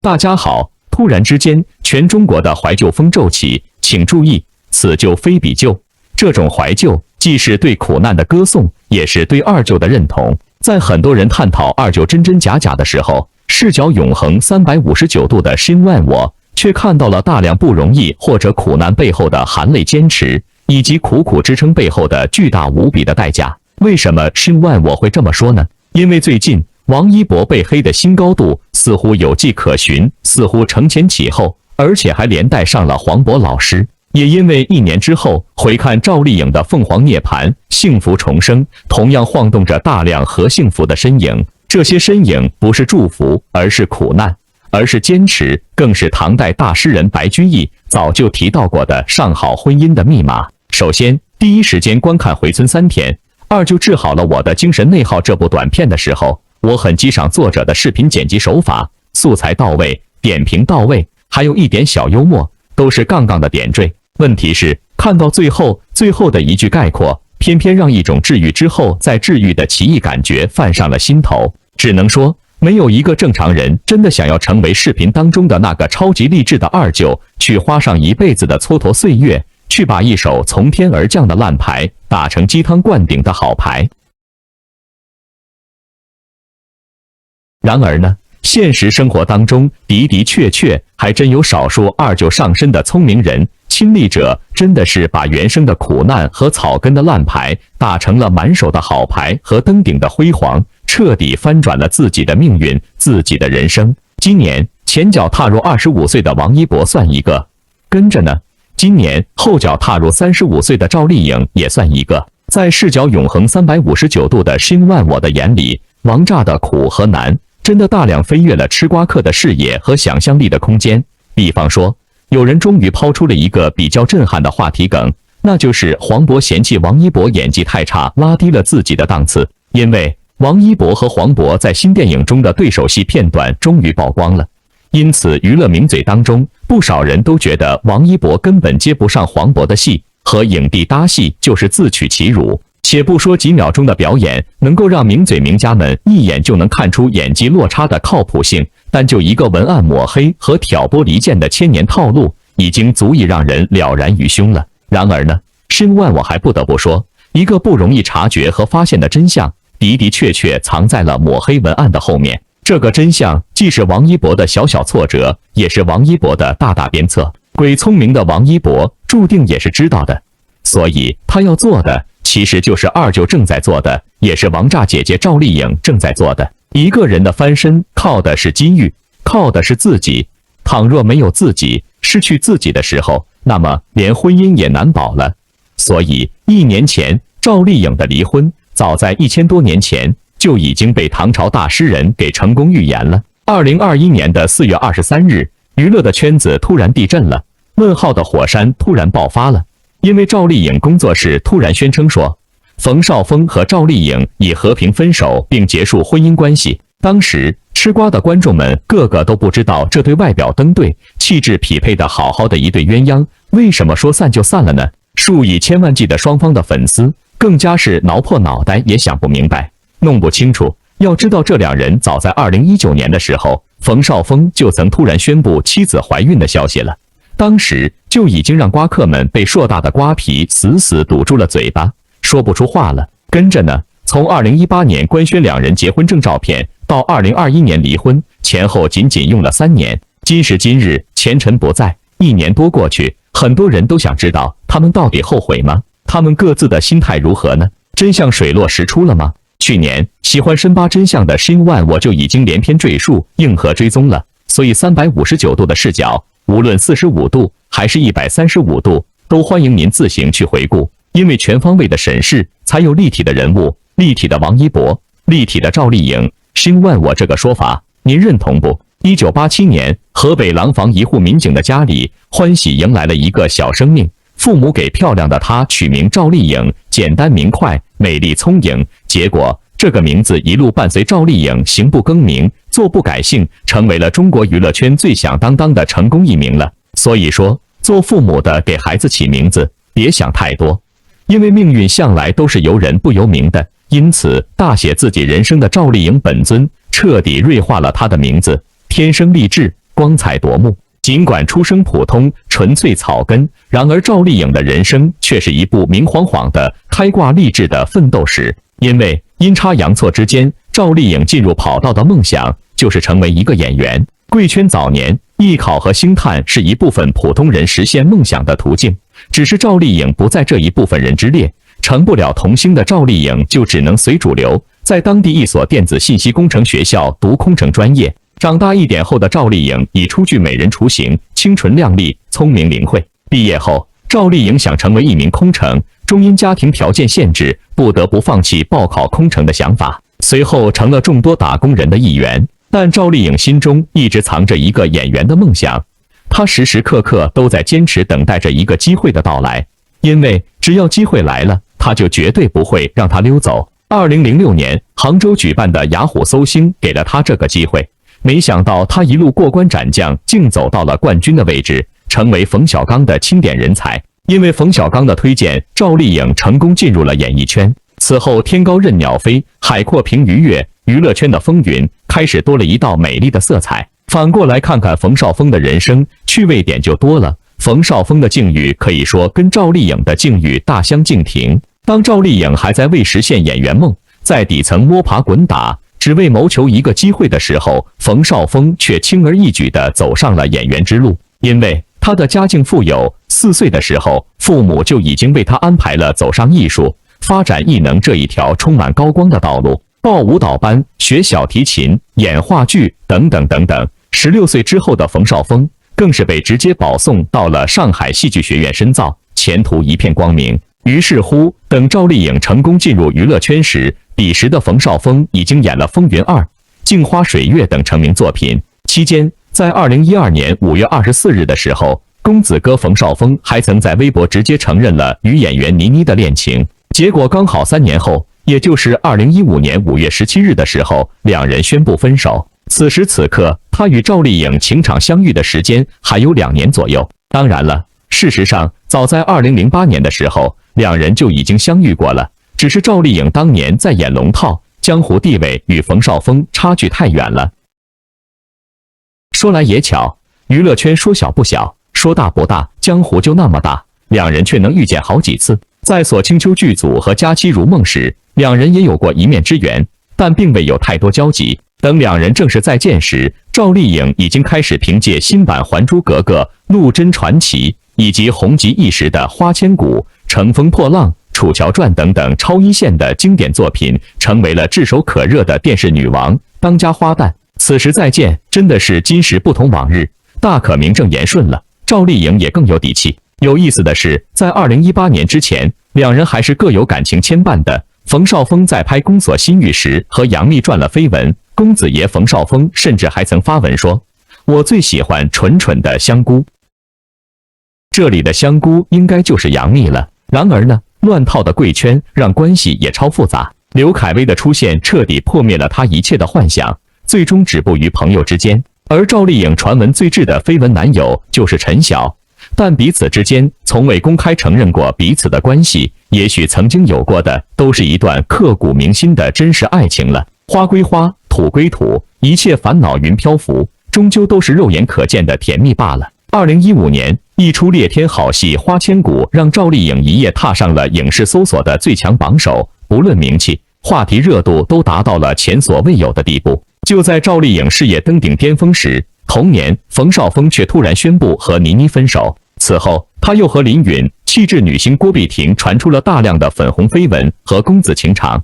大家好！突然之间，全中国的怀旧风骤起，请注意，此旧非彼旧。这种怀旧，既是对苦难的歌颂，也是对二旧的认同。在很多人探讨二旧真真假假的时候，视角永恒359度的深万我，却看到了大量不容易或者苦难背后的含泪坚持，以及苦苦支撑背后的巨大无比的代价。为什么深万我会这么说呢？因为最近王一博被黑的新高度似乎有迹可循，似乎承前启后，而且还连带上了黄渤老师。也因为1年之后回看赵丽颖的凤凰涅槃、幸福重生，同样晃动着大量和幸福的身影。这些身影不是祝福，而是苦难，而是坚持，更是唐代大诗人白居易早就提到过的上好婚姻的密码。首先，第一时间观看《回村3天》，二就治好了我的精神内耗这部短片的时候，我很激赏作者的视频剪辑手法，素材到位，点评到位，还有一点小幽默，都是杠杠的点缀。问题是，看到最后的一句概括，偏偏让一种治愈之后再治愈的奇异感觉泛上了心头。只能说，没有一个正常人真的想要成为视频当中的那个超级励志的二舅，去花上一辈子的蹉跎岁月，去把一手从天而降的烂牌打成鸡汤灌顶的好牌。然而呢，现实生活当中的的确确还真有少数二舅上身的聪明人，亲历者真的是把原生的苦难和草根的烂牌打成了满手的好牌和登顶的辉煌，彻底翻转了自己的命运，自己的人生。今年前脚踏入25岁的王一博算一个，跟着呢，今年后脚踏入35岁的赵丽颖也算一个。在视角永恒359度的深万我的眼里，王炸的苦和难真的大量飞越了吃瓜客的视野和想象力的空间。比方说，有人终于抛出了一个比较震撼的话题梗，那就是黄渤嫌弃王一博演技太差，拉低了自己的档次。因为王一博和黄渤在新电影中的对手戏片段终于曝光了，因此娱乐名嘴当中不少人都觉得王一博根本接不上黄渤的戏，和影帝搭戏就是自取其辱。且不说几秒钟的表演能够让名嘴名家们一眼就能看出演技落差的靠谱性，但就一个文案抹黑和挑拨离间的千年套路，已经足以让人了然于胸了。然而呢，深万我还不得不说，一个不容易察觉和发现的真相，的的确确藏在了抹黑文案的后面。这个真相既是王一博的小小挫折，也是王一博的大大鞭策。鬼聪明的王一博注定也是知道的，所以他要做的其实就是二舅正在做的，也是王炸姐姐赵丽颖正在做的。一个人的翻身靠的是机遇，靠的是自己。倘若没有自己，失去自己的时候，那么连婚姻也难保了。所以1年前赵丽颖的离婚，早在1000多年前就已经被唐朝大诗人给成功预言了。2021年的4月23日，娱乐的圈子突然地震了，问号的火山突然爆发了。因为赵丽颖工作室突然宣称说，冯绍峰和赵丽颖已和平分手并结束婚姻关系。当时吃瓜的观众们个个都不知道，这对外表登对、气质匹配的好好的一对鸳鸯，为什么说散就散了呢？数以千万计的双方的粉丝更加是挠破脑袋也想不明白，弄不清楚。要知道，这两人早在2019年的时候，冯绍峰就曾突然宣布妻子怀孕的消息了。当时就已经让瓜客们被硕大的瓜皮死死堵住了嘴巴，说不出话了。跟着呢，从2018年官宣两人结婚证照片到2021年离婚，前后仅仅用了3年。今时今日，前尘不在，1年多过去，很多人都想知道他们到底后悔吗？他们各自的心态如何呢？真相水落石出了吗？去年喜欢深扒真相的深万我就已经连篇赘述，硬核追踪了，所以359度的视角，无论45度还是135度，都欢迎您自行去回顾。因为全方位的审视，才有立体的人物，立体的王一博，立体的赵丽颖。深万我这个说法，您认同不？1987年，河北廊坊一户民警的家里，欢喜迎来了一个小生命。父母给漂亮的她取名赵丽颖，简单明快，美丽聪颖。结果这个名字一路伴随赵丽颖行不更名，坐不改姓，成为了中国娱乐圈最响当当的成功艺名了。所以说，做父母的给孩子起名字，别想太多，因为命运向来都是由人不由名的。因此，大写自己人生的赵丽颖本尊彻底锐化了她的名字，天生丽质，光彩夺目。尽管出生普通，纯粹草根，然而赵丽颖的人生却是一部明晃晃的开挂励志的奋斗史。因为阴差阳错之间，赵丽颖进入跑道的梦想就是成为一个演员。贵圈早年，艺考和星探是一部分普通人实现梦想的途径，只是赵丽颖不在这一部分人之列，成不了童星的赵丽颖就只能随主流，在当地一所电子信息工程学校读空乘专业。长大一点后的赵丽颖已初具美人雏形，清纯靓丽，聪明灵慧。毕业后，赵丽颖想成为一名空乘，终因家庭条件限制，不得不放弃报考空乘的想法，随后成了众多打工人的一员。但赵丽颖心中一直藏着一个演员的梦想，她时时刻刻都在坚持等待着一个机会的到来，因为只要机会来了，她就绝对不会让它溜走。2006年，杭州举办的雅虎搜星给了她这个机会。没想到他一路过关斩将，竟走到了冠军的位置，成为冯小刚的钦点人才。因为冯小刚的推荐，赵丽颖成功进入了演艺圈。此后，天高任鸟飞，海阔凭鱼跃，娱乐圈的风云开始多了一道美丽的色彩。反过来看看冯绍峰的人生，趣味点就多了。冯绍峰的境遇可以说跟赵丽颖的境遇大相径庭。当赵丽颖还在为实现演员梦，在底层摸爬滚打，只为谋求一个机会的时候，冯绍峰却轻而易举地走上了演员之路。因为他的家境富有，4岁的时候，父母就已经为他安排了走上艺术、发展艺能这一条充满高光的道路。报舞蹈班、学小提琴、演话剧等等等等。16岁之后的冯绍峰，更是被直接保送到了上海戏剧学院深造，前途一片光明。于是乎，等赵丽颖成功进入娱乐圈时，彼时的冯绍峰已经演了《风云2》《镜花水月》等成名作品。期间，在2012年5月24日的时候，公子哥冯绍峰还曾在微博直接承认了与演员倪妮的恋情。结果刚好3年后，也就是2015年5月17日的时候，两人宣布分手。此时此刻，他与赵丽颖情场相遇的时间还有2年左右。当然了，事实上，早在2008年的时候，两人就已经相遇过了。只是赵丽颖当年在演龙套，江湖地位与冯绍峰差距太远了。说来也巧，娱乐圈说小不小，说大不大，江湖就那么大，两人却能遇见好几次。在锁清秋剧组和佳期如梦时，两人也有过一面之缘，但并未有太多交集。等两人正式再见时，赵丽颖已经开始凭借新版《还珠格格》《陆贞传奇》以及红极一时的《花千骨》《乘风破浪》《楚乔传》等等超一线的经典作品，成为了炙手可热的电视女王、当家花旦。此时再见，真的是今时不同往日，大可名正言顺了。赵丽颖也更有底气。有意思的是，在2018年之前，两人还是各有感情牵绊的。冯绍峰在拍《宫锁心玉》时和杨幂传了绯闻，公子爷冯绍峰甚至还曾发文说：“我最喜欢蠢蠢的香菇。”这里的香菇应该就是杨幂了。然而呢，乱套的贵圈让关系也超复杂。刘恺威的出现彻底破灭了他一切的幻想，最终止步于朋友之间。而赵丽颖传闻最炙的绯闻男友就是陈晓，但彼此之间从未公开承认过彼此的关系，也许曾经有过的都是一段刻骨铭心的真实爱情了。花归花，土归土，一切烦恼云漂浮，终究都是肉眼可见的甜蜜罢了。2015年，一出猎天好戏《花千骨》让赵丽颖一夜踏上了影视搜索的最强榜首，不论名气、话题热度都达到了前所未有的地步。就在赵丽颖事业登顶巅峰时，同年冯绍峰却突然宣布和倪妮分手。此后，他又和林允、气质女星郭碧婷传出了大量的粉红绯闻和公子情长。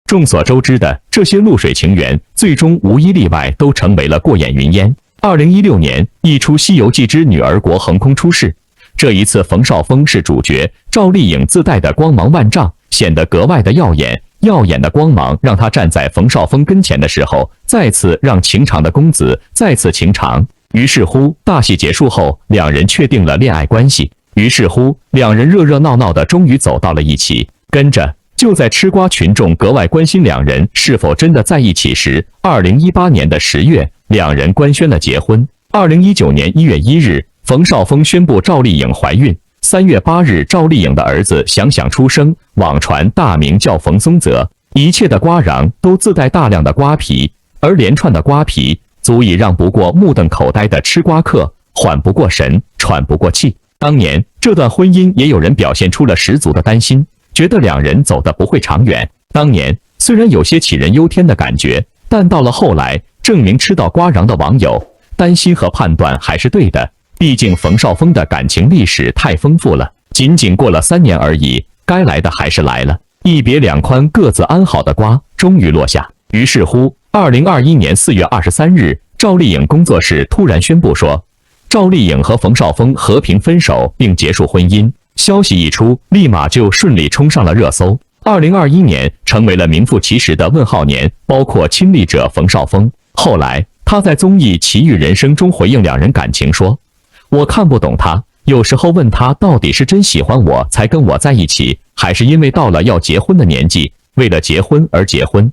众所周知的这些露水情缘，最终无一例外都成为了过眼云烟。2016年，一出《西游记之女儿国》横空出世，这一次冯绍峰是主角，赵丽颖自带的光芒万丈，显得格外的耀眼。耀眼的光芒让他站在冯绍峰跟前的时候，再次让情长的公子再次情长。于是乎，大戏结束后，两人确定了恋爱关系。于是乎，两人热热闹闹的终于走到了一起。跟着，就在吃瓜群众格外关心两人是否真的在一起时，2018年的10月，两人官宣了结婚。2019年1月1日，冯绍峰宣布赵丽颖怀孕。3月8日，赵丽颖的儿子想想出生，网传大名叫冯松泽。一切的瓜瓤都自带大量的瓜皮，而连串的瓜皮足以让不过目瞪口呆的吃瓜客缓不过神、喘不过气。当年这段婚姻也有人表现出了十足的担心，觉得两人走得不会长远。当年虽然有些杞人忧天的感觉，但到了后来，证明吃到瓜瓤的网友担心和判断还是对的。毕竟冯绍峰的感情历史太丰富了，仅仅过了3年而已，该来的还是来了。一别两宽，各自安好的瓜终于落下。于是乎，2021年4月23日，赵丽颖工作室突然宣布说，赵丽颖和冯绍峰和平分手并结束婚姻。消息一出，立马就顺利冲上了热搜。2021年成为了名副其实的问号年，包括亲历者冯绍峰。后来他在综艺《奇遇人生》中回应两人感情说，我看不懂他，有时候问他到底是真喜欢我才跟我在一起，还是因为到了要结婚的年纪，为了结婚而结婚。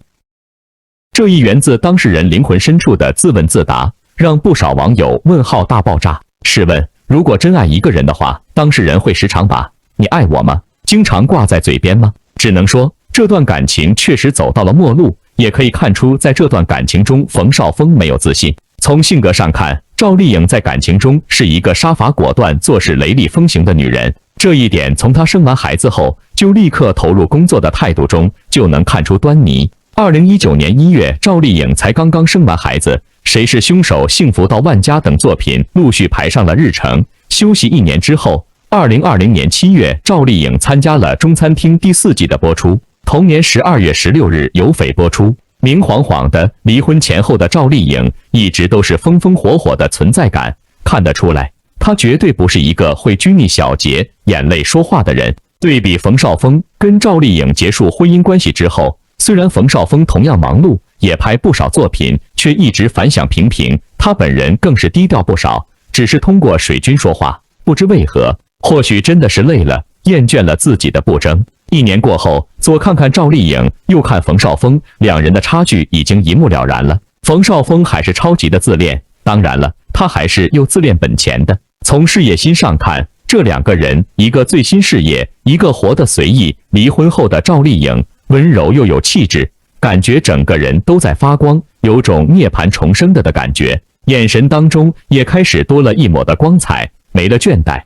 这一源自当事人灵魂深处的自问自答，让不少网友问号大爆炸。试问，如果真爱一个人的话，当事人会时常把你爱我吗经常挂在嘴边吗？只能说这段感情确实走到了末路，也可以看出在这段感情中冯绍峰没有自信。从性格上看，赵丽颖在感情中是一个杀伐果断、做事雷厉风行的女人，这一点从她生完孩子后就立刻投入工作的态度中就能看出端倪。2019年1月，赵丽颖才刚刚生完孩子，谁是凶手、幸福到万家等作品陆续排上了日程。休息1年之后，2020年7月，赵丽颖参加了《中餐厅》第4季的播出。同年12月16日，有匪播出。明晃晃的离婚前后的赵丽颖一直都是风风火火的存在感，看得出来，她绝对不是一个会拘泥小节、眼泪说话的人。对比冯绍峰，跟赵丽颖结束婚姻关系之后，虽然冯绍峰同样忙碌，也拍不少作品，却一直反响平平。他本人更是低调不少，只是通过水军说话。不知为何，或许真的是累了，厌倦了自己的不争。1年过后，左看看赵丽颖，右看冯绍峰，两人的差距已经一目了然了。冯绍峰还是超级的自恋，当然了，他还是有自恋本钱的。从事业心上看，这两个人，一个醉心事业，一个活得随意。离婚后的赵丽颖温柔又有气质，感觉整个人都在发光，有种涅槃重生的感觉，眼神当中也开始多了一抹的光彩，没了倦怠。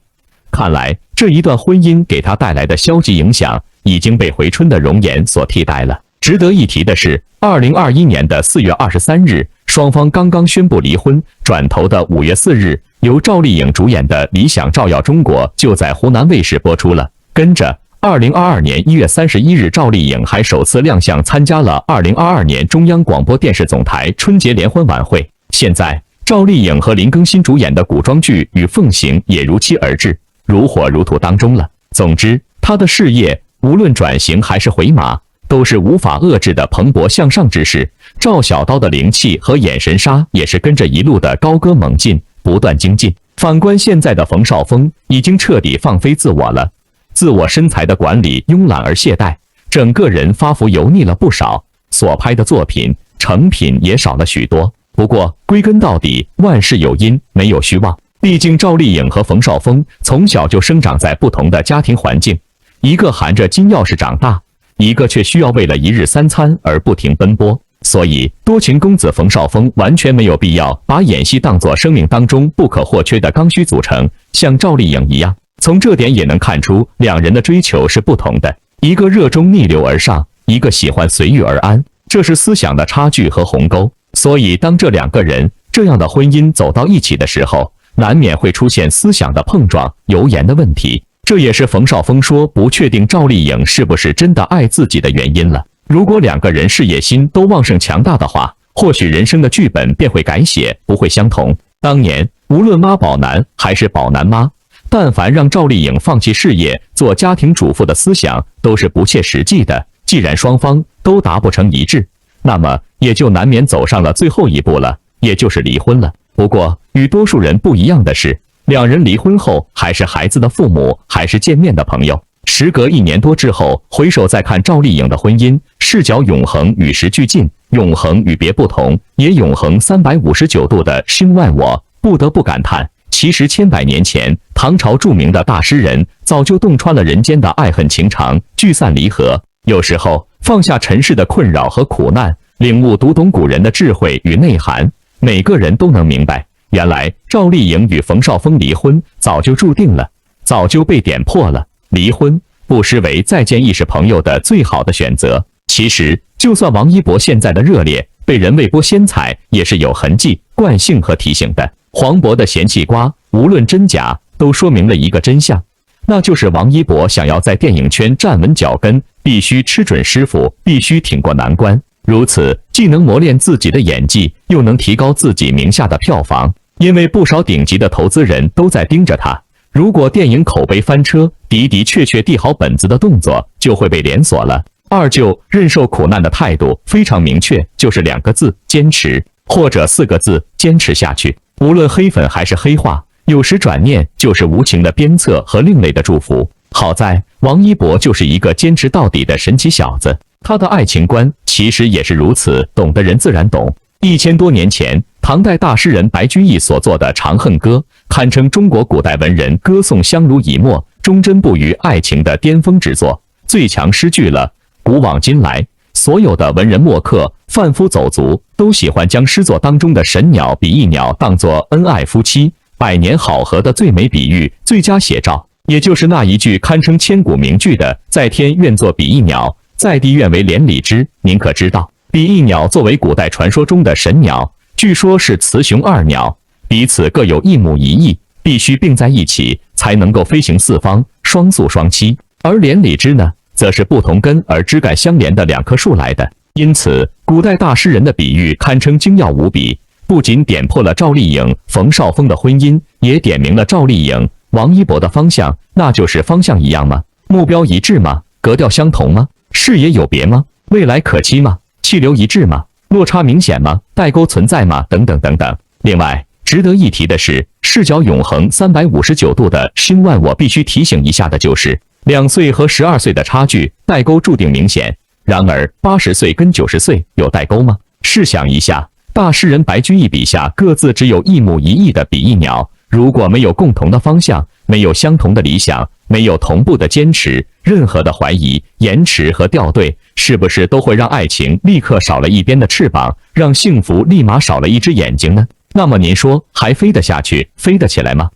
看来这一段婚姻给他带来的消极影响已经被回春的容颜所替代了。值得一提的是，2021年的4月23日，双方刚刚宣布离婚，转头的5月4日，由赵丽颖主演的《理想照耀中国》就在湖南卫视播出了。跟着2022年1月31日，赵丽颖还首次亮相参加了2022年中央广播电视总台春节联欢晚会。现在，赵丽颖和林更新主演的古装剧《与凤行》也如期而至，如火如荼当中了。总之，她的事业无论转型还是回马，都是无法遏制的蓬勃向上之势。赵小刀的灵气和眼神杀也是跟着一路的高歌猛进，不断精进。反观现在的冯绍峰，已经彻底放飞自我了，自我身材的管理慵懒而懈怠，整个人发福油腻了不少，所拍的作品成品也少了许多。不过归根到底，万事有因，没有虚妄。毕竟赵丽颖和冯绍峰从小就生长在不同的家庭环境，一个含着金钥匙长大，一个却需要为了一日三餐而不停奔波。所以多情公子冯绍峰完全没有必要把演戏当作生命当中不可或缺的刚需组成，像赵丽颖一样。从这点也能看出两人的追求是不同的，一个热衷逆流而上，一个喜欢随遇而安，这是思想的差距和鸿沟。所以当这两个人这样的婚姻走到一起的时候，难免会出现思想的碰撞、油盐的问题。这也是冯绍峰说不确定赵丽颖是不是真的爱自己的原因了。如果两个人事业心都旺盛强大的话，或许人生的剧本便会改写，不会相同。当年无论妈宝男还是宝男妈，但凡让赵丽颖放弃事业做家庭主妇的思想都是不切实际的。既然双方都达不成一致，那么也就难免走上了最后一步了，也就是离婚了。不过与多数人不一样的是，两人离婚后还是孩子的父母，还是见面的朋友。时隔1年多之后，回首再看赵丽颖的婚姻，视角永恒，与时俱进，永恒与别不同，也永恒359度的身外我。不得不感叹，其实千百年前，唐朝著名的大诗人早就洞穿了人间的爱恨情长，聚散离合。有时候放下尘世的困扰和苦难，领悟读懂古人的智慧与内涵，每个人都能明白，原来赵丽颖与冯绍峰离婚早就注定了，早就被点破了。离婚不失为再见亦是朋友的最好的选择。其实，就算王一博现在的热烈被人为播仙彩，也是有痕迹、惯性和提醒的。黄渤的嫌弃瓜，无论真假，都说明了一个真相，那就是王一博想要在电影圈站稳脚跟，必须吃准师傅，必须挺过难关。如此，既能磨练自己的演技，又能提高自己名下的票房。因为不少顶级的投资人都在盯着他，如果电影口碑翻车，的的确确递好本子的动作就会被连锁了。二舅认受苦难的态度非常明确，就是2个字：坚持，或者4个字：坚持下去。无论黑粉还是黑话，有时转念就是无情的鞭策和另类的祝福。好在王一博就是一个坚持到底的神奇小子，他的爱情观其实也是如此，懂的人自然懂。1000多年前，唐代大诗人白居易所作的《长恨歌》，堪称中国古代文人歌颂相濡以沫、忠贞不渝爱情的巅峰之作，最强诗句了。古往今来，所有的文人墨客、贩夫走卒都喜欢将诗作当中的神鸟、比翼鸟当作恩爱夫妻、百年好合的最美比喻、最佳写照。也就是那一句堪称千古名句的“在天愿作比翼鸟，在地愿为连理枝”。您可知道，比翼鸟作为古代传说中的神鸟，据说是雌雄2鸟，彼此各有一母一翼，必须并在一起才能够飞行四方，双宿双栖。而连理枝呢，则是不同根而枝干相连的2棵树来的。因此，古代大诗人的比喻堪称精要无比，不仅点破了赵丽颖、冯绍峰的婚姻，也点明了赵丽颖、王一博的方向，那就是方向一样吗？目标一致吗？格调相同吗？视野有别吗？未来可期吗？气流一致吗？落差明显吗？代沟存在吗？等等等等。另外，值得一提的是，视角永恒359度的新万，我必须提醒一下的就是，2岁和12岁的差距，代沟注定明显。然而，80岁跟90岁有代沟吗？试想一下，大诗人白居易笔下各自只有一母一翼的比翼鸟，如果没有共同的方向，没有相同的理想，没有同步的坚持，任何的怀疑、延迟和掉队，是不是都会让爱情立刻少了一边的翅膀，让幸福立马少了一只眼睛呢？那么您说，还飞得下去，飞得起来吗？